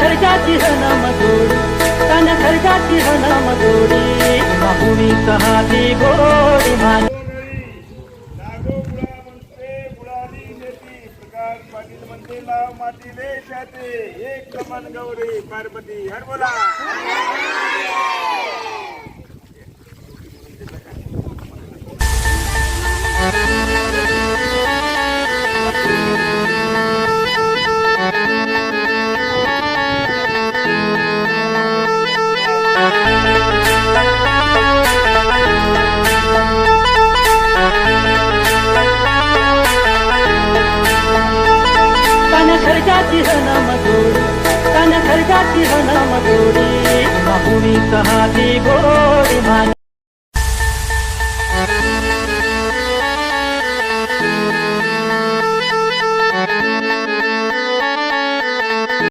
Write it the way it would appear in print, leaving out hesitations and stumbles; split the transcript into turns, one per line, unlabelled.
खर्चाची हनम जोडी तन खर्चाची हनम जोडी बाहुवी कहावी गोडी मान
नागो बुळा म्हणते बुळाली नेती प्रकाश पाटील म्हणते लाव माती देशाचे एक कमन गौरी पार्वती हर बोला
खर्चाची हनम जोडी तन खर्चाची हनम जोडी बाहुवी कहावी गोडी मान